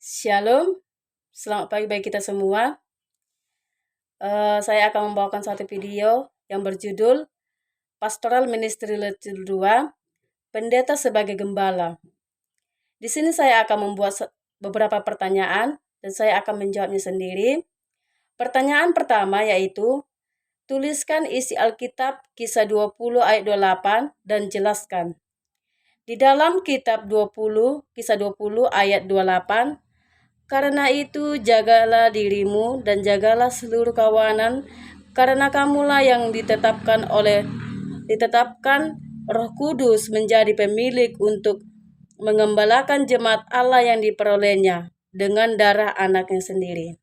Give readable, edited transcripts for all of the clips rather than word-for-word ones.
Shalom, selamat pagi bagi kita semua. Saya akan membawakan satu video yang berjudul Pastoral Ministry Level 2, Pendeta sebagai Gembala. Di sini saya akan membuat beberapa pertanyaan dan saya akan menjawabnya sendiri. Pertanyaan pertama yaitu, tuliskan isi Alkitab Kisah 20 ayat 28 dan jelaskan. Di dalam kitab 20, Kisah 20 ayat 28, karena itu jagalah dirimu dan jagalah seluruh kawanan, karena kamulah yang ditetapkan Roh Kudus menjadi pemilik untuk mengembalakan jemaat Allah yang diperolehnya dengan darah anaknya sendiri.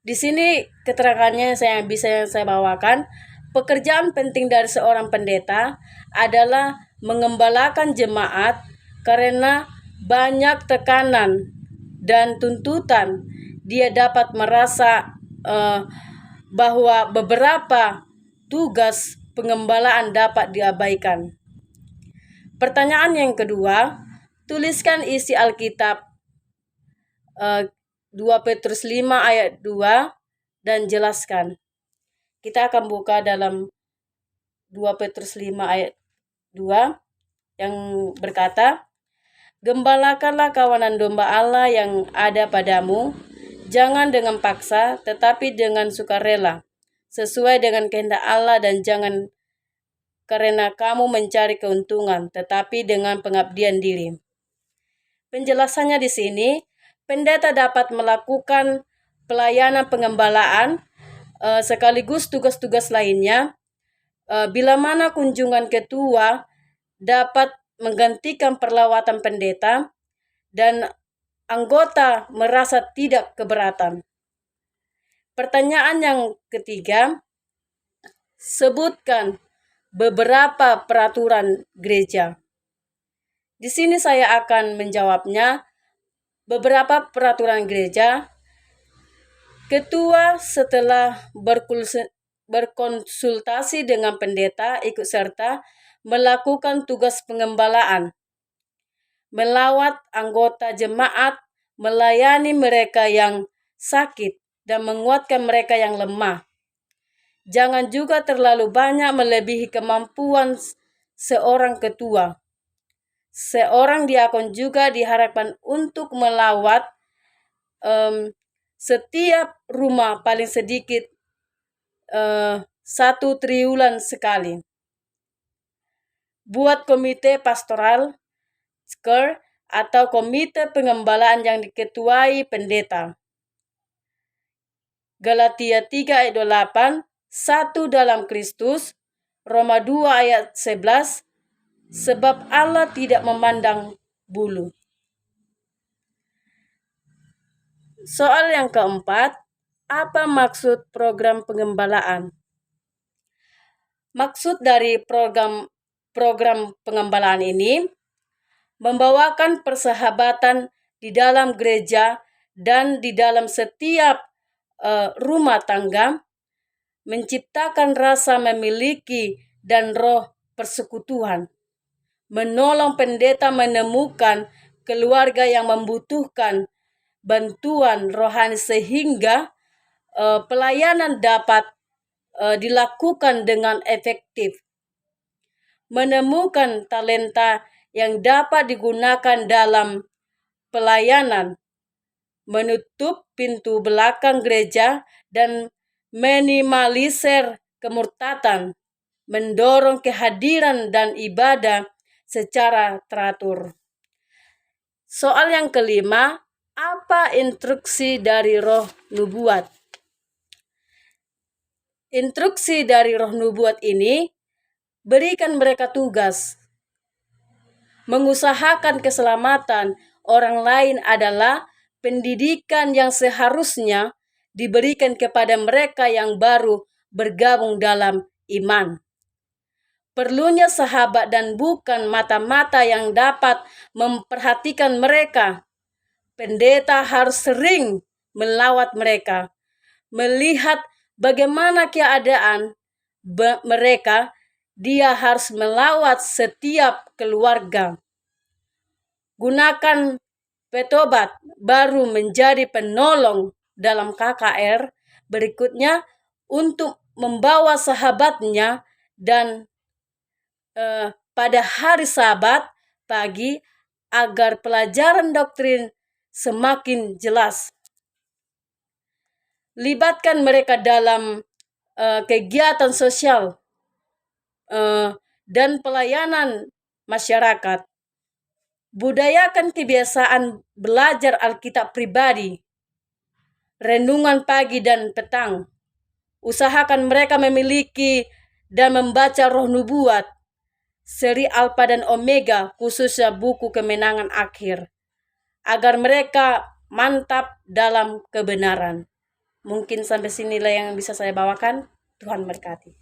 Di sini keterangannya yang saya bawakan. Pekerjaan penting dari seorang pendeta adalah mengembalakan jemaat karena banyak tekanan dan tuntutan. Dia dapat merasa bahwa beberapa tugas pengembalaan dapat diabaikan. Pertanyaan yang kedua, tuliskan isi Alkitab 2 Petrus 5 ayat 2 dan jelaskan. Kita akan buka dalam 2 Petrus 5 ayat 2 yang berkata, gembalakanlah kawanan domba Allah yang ada padamu, jangan dengan paksa, tetapi dengan sukarela, sesuai dengan kehendak Allah, dan jangan karena kamu mencari keuntungan, tetapi dengan pengabdian diri. Penjelasannya di sini, pendeta dapat melakukan pelayanan pengembalaan sekaligus tugas-tugas lainnya bila mana kunjungan ketua dapat menggantikan perlawatan pendeta dan anggota merasa tidak keberatan. Pertanyaan yang ketiga, sebutkan beberapa peraturan gereja. Di sini saya akan menjawabnya. Beberapa peraturan gereja. Ketua setelah berkonsultasi dengan pendeta ikut serta melakukan tugas pengembalaan, melawat anggota jemaat, melayani mereka yang sakit, dan menguatkan mereka yang lemah. Jangan juga terlalu banyak melebihi kemampuan seorang ketua. Seorang diakon juga diharapkan untuk melawat setiap rumah paling sedikit 1 triwulan sekali. Buat komite pastoral SCR atau komite pengembalaan yang diketuai pendeta. Galatia 3 ayat 28, satu dalam Kristus. Roma 2 ayat 11, sebab Allah tidak memandang bulu. Soal yang keempat, apa maksud program pengembalaan? Maksud dari program pengembalaan ini membawakan persahabatan di dalam gereja dan di dalam setiap rumah tangga, menciptakan rasa memiliki dan roh persekutuan, menolong pendeta menemukan keluarga yang membutuhkan bantuan rohani sehingga pelayanan dapat dilakukan dengan efektif, menemukan talenta yang dapat digunakan dalam pelayanan, menutup pintu belakang gereja dan minimalisir kemurtatan, mendorong kehadiran dan ibadah secara teratur. Soal yang kelima, apa instruksi dari roh nubuat? Instruksi dari roh nubuat ini berikan mereka tugas. Mengusahakan keselamatan orang lain adalah pendidikan yang seharusnya diberikan kepada mereka yang baru bergabung dalam iman. Perlunya sahabat dan bukan mata-mata yang dapat memperhatikan mereka. Pendeta harus sering melawat mereka, melihat bagaimana keadaan mereka. Dia harus melawat setiap keluarga, gunakan petobat baru menjadi penolong dalam KKR. Berikutnya, untuk membawa sahabatnya dan pada hari Sabat pagi agar pelajaran doktrin semakin jelas. Libatkan mereka dalam kegiatan sosial dan pelayanan masyarakat. Budayakan kebiasaan belajar Alkitab pribadi, renungan pagi dan petang. Usahakan mereka memiliki dan membaca Roh Nubuat, seri Alfa dan Omega, khususnya buku Kemenangan Akhir, agar mereka mantap dalam kebenaran. Mungkin sampai sinilah yang bisa saya bawakan. Tuhan berkati.